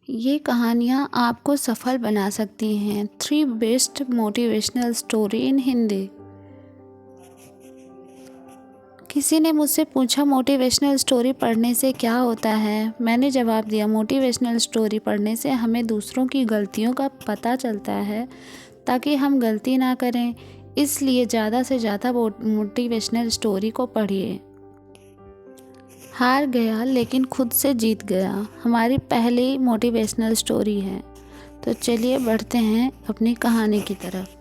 ये कहानियाँ आपको सफल बना सकती हैं। 3 best motivational story in Hindi. किसी ने मुझसे पूछा मोटिवेशनल स्टोरी पढ़ने से क्या होता है। मैंने जवाब दिया, मोटिवेशनल स्टोरी पढ़ने से हमें दूसरों की गलतियों का पता चलता है ताकि हम गलती ना करें। इसलिए ज़्यादा से ज़्यादा मोटिवेशनल स्टोरी को पढ़िए। हार गया लेकिन खुद से जीत गया हमारी पहली मोटिवेशनल स्टोरी है। तो चलिए बढ़ते हैं अपनी कहानी की तरफ।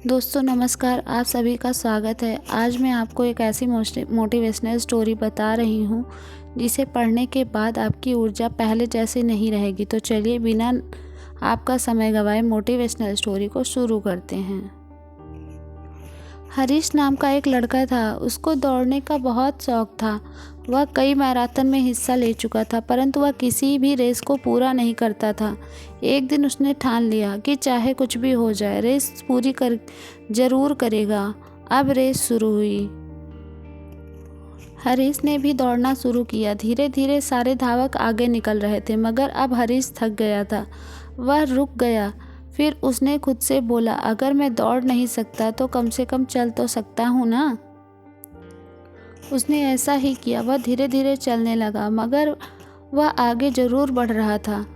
दोस्तों नमस्कार, आप सभी का स्वागत है। आज मैं आपको एक ऐसी मोटिवेशनल स्टोरी बता रही हूँ जिसे पढ़ने के बाद आपकी ऊर्जा पहले जैसी नहीं रहेगी। तो चलिए बिना आपका समय गंवाए मोटिवेशनल स्टोरी को शुरू करते हैं। हरीश नाम का एक लड़का था। उसको दौड़ने का बहुत शौक था। वह कई मैराथन में हिस्सा ले चुका था, परंतु वह किसी भी रेस को पूरा नहीं करता था। एक दिन उसने ठान लिया कि चाहे कुछ भी हो जाए रेस पूरी कर जरूर करेगा। अब रेस शुरू हुई। हरीश ने भी दौड़ना शुरू किया। धीरे धीरे सारे धावक आगे निकल रहे थे, मगर अब हरीश थक गया था। वह रुक गया। फिर उसने खुद से बोला, अगर मैं दौड़ नहीं सकता तो कम से कम चल तो सकता हूँ ना। उसने ऐसा ही किया। वह धीरे धीरे चलने लगा, मगर वह आगे जरूर बढ़ रहा था।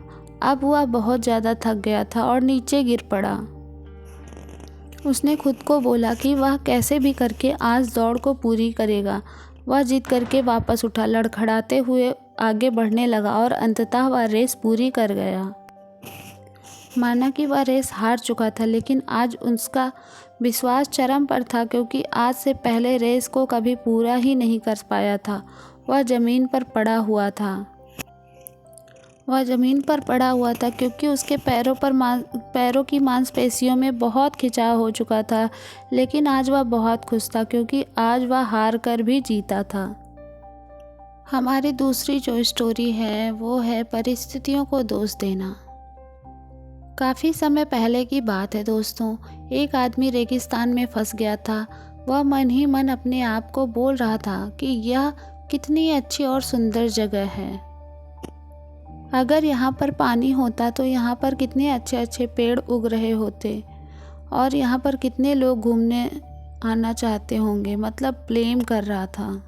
अब वह बहुत ज़्यादा थक गया था और नीचे गिर पड़ा। उसने खुद को बोला कि वह कैसे भी करके आज दौड़ को पूरी करेगा। वह जीत करके वापस उठा, लड़खड़ाते हुए आगे बढ़ने लगा और अंततः वह रेस पूरी कर गया। माना कि वह रेस हार चुका था, लेकिन आज उसका विश्वास चरम पर था, क्योंकि आज से पहले रेस को कभी पूरा ही नहीं कर पाया था। वह ज़मीन पर पड़ा हुआ था क्योंकि उसके पैरों की मांसपेशियों में बहुत खिंचाव हो चुका था। लेकिन आज वह बहुत खुश था, क्योंकि आज वह हार कर भी जीता था। हमारी दूसरी जो स्टोरी है वो है परिस्थितियों को दोष देना। काफ़ी समय पहले की बात है दोस्तों। एक आदमी रेगिस्तान में फंस गया था। वह मन ही मन अपने आप को बोल रहा था कि यह कितनी अच्छी और सुंदर जगह है। अगर यहाँ पर पानी होता तो यहाँ पर कितने अच्छे अच्छे पेड़ उग रहे होते और यहाँ पर कितने लोग घूमने आना चाहते होंगे। मतलब ब्लेम कर रहा था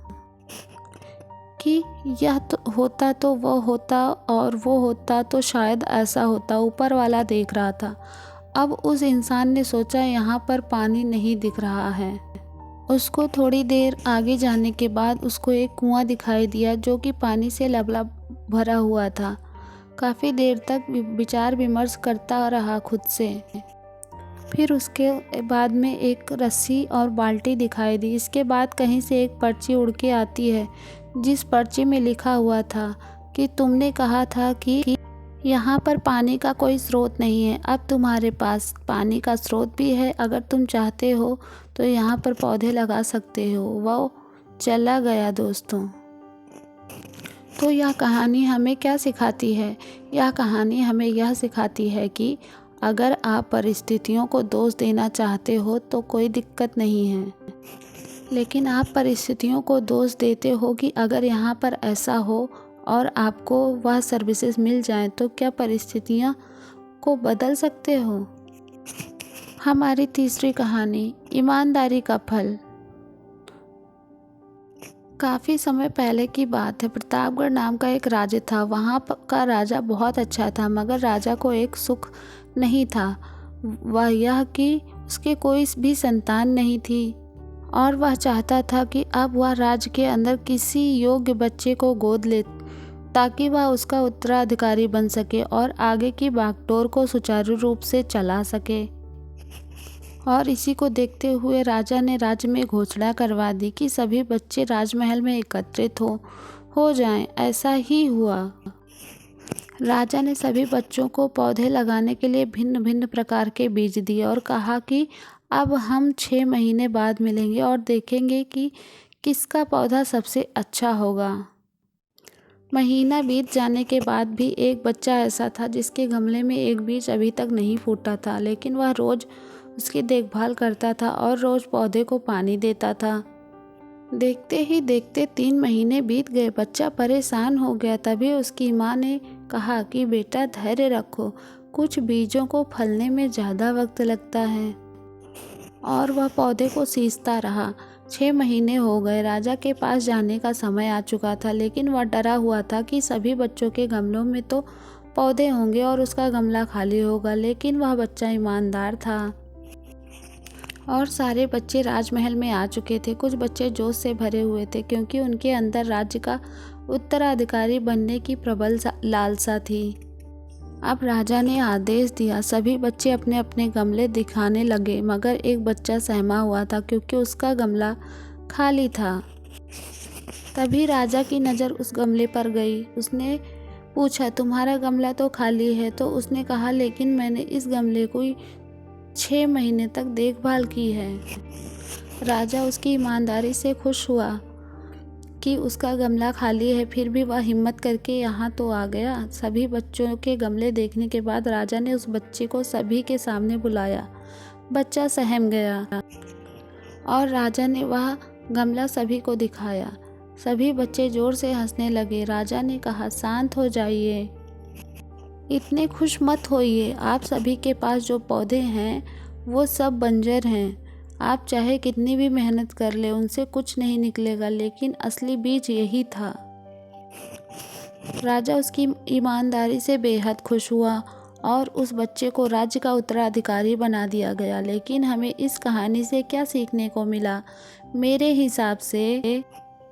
कि यह तो होता तो वो होता और वो होता तो शायद ऐसा होता। ऊपर वाला देख रहा था। अब उस इंसान ने सोचा, यहाँ पर पानी नहीं दिख रहा है। उसको थोड़ी देर आगे जाने के बाद उसको एक कुआं दिखाई दिया जो कि पानी से लबलब भरा हुआ था। काफ़ी देर तक विचार विमर्श करता रहा खुद से। फिर उसके बाद में एक रस्सी और बाल्टी दिखाई दी। इसके बाद कहीं से एक पर्ची उड़ के आती है, जिस पर्ची में लिखा हुआ था कि तुमने कहा था कि यहाँ पर पानी का कोई स्रोत नहीं है। अब तुम्हारे पास पानी का स्रोत भी है। अगर तुम चाहते हो तो यहाँ पर पौधे लगा सकते हो। वो चला गया दोस्तों। तो यह कहानी हमें क्या सिखाती है? यह कहानी हमें यह सिखाती है कि अगर आप परिस्थितियों को दोष देना चाहते हो तो कोई दिक्कत नहीं है, लेकिन आप परिस्थितियों को दोष देते हो कि अगर यहाँ पर ऐसा हो और आपको वह सर्विसेज मिल जाएं तो क्या परिस्थितियाँ को बदल सकते हो? हमारी तीसरी कहानी, ईमानदारी का फल। काफ़ी समय पहले की बात है। प्रतापगढ़ नाम का एक राज्य था। वहाँ का राजा बहुत अच्छा था, मगर राजा को एक सुख नहीं था। वह यह कि उसके कोई भी संतान नहीं थी और वह चाहता था कि अब वह राज्य के अंदर किसी योग्य बच्चे को गोद ले ताकि वह उसका उत्तराधिकारी बन सके और आगे की बागडोर को सुचारू रूप से चला सके। और इसी को देखते हुए राजा ने राज्य में घोषणा करवा दी कि सभी बच्चे राजमहल में एकत्रित हो जाएं। ऐसा ही हुआ। राजा ने सभी बच्चों को पौधे लगाने के लिए भिन्न भिन्न प्रकार के बीज दिए और कहा कि अब हम 6 महीने बाद मिलेंगे और देखेंगे कि किसका पौधा सबसे अच्छा होगा। महीना बीत जाने के बाद भी एक बच्चा ऐसा था जिसके गमले में एक बीज अभी तक नहीं फूटा था, लेकिन वह रोज़ उसकी देखभाल करता था और रोज़ पौधे को पानी देता था। देखते ही देखते 3 महीने बीत गए। बच्चा परेशान हो गया। तभी उसकी माँ ने कहा कि बेटा धैर्य रखो, कुछ बीजों को फलने में ज़्यादा वक्त लगता है। और वह पौधे को सींचता रहा। 6 महीने हो गए। राजा के पास जाने का समय आ चुका था, लेकिन वह डरा हुआ था कि सभी बच्चों के गमलों में तो पौधे होंगे और उसका गमला खाली होगा। लेकिन वह बच्चा ईमानदार था और सारे बच्चे राजमहल में आ चुके थे। कुछ बच्चे जोश से भरे हुए थे क्योंकि उनके अंदर राज्य का उत्तराधिकारी बनने की प्रबल लालसा थी। अब राजा ने आदेश दिया। सभी बच्चे अपने अपने गमले दिखाने लगे, मगर एक बच्चा सहमा हुआ था क्योंकि उसका गमला खाली था। तभी राजा की नज़र उस गमले पर गई। उसने पूछा, तुम्हारा गमला तो खाली है। तो उसने कहा, लेकिन मैंने इस गमले को 6 महीने तक देखभाल की है। राजा उसकी ईमानदारी से खुश हुआ कि उसका गमला खाली है, फिर भी वह हिम्मत करके यहाँ तो आ गया। सभी बच्चों के गमले देखने के बाद राजा ने उस बच्चे को सभी के सामने बुलाया। बच्चा सहम गया और राजा ने वह गमला सभी को दिखाया। सभी बच्चे जोर से हंसने लगे। राजा ने कहा, शांत हो जाइए, इतने खुश मत होइए। आप सभी के पास जो पौधे हैं वो सब बंजर हैं। आप चाहे कितनी भी मेहनत कर ले, उनसे कुछ नहीं निकलेगा, लेकिन असली बीज यही था। राजा उसकी ईमानदारी से बेहद खुश हुआ और उस बच्चे को राज्य का उत्तराधिकारी बना दिया गया। लेकिन हमें इस कहानी से क्या सीखने को मिला? मेरे हिसाब से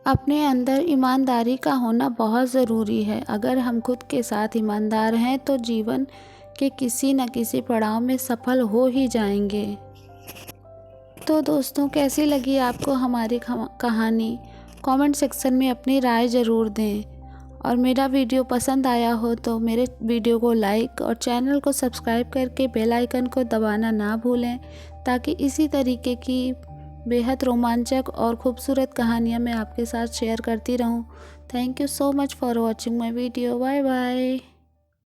अपने अंदर ईमानदारी का होना बहुत ज़रूरी है। अगर हम खुद के साथ ईमानदार हैं तो जीवन के किसी न किसी पड़ाव में सफल हो ही जाएंगे। तो दोस्तों, कैसी लगी आपको हमारी कहानी? कमेंट सेक्शन में अपनी राय ज़रूर दें। और मेरा वीडियो पसंद आया हो तो मेरे वीडियो को लाइक और चैनल को सब्सक्राइब करके बेल आइकन को दबाना ना भूलें, ताकि इसी तरीके की बेहद रोमांचक और खूबसूरत कहानियाँ मैं आपके साथ शेयर करती रहूँ। Thank you so much for watching my video. Bye bye.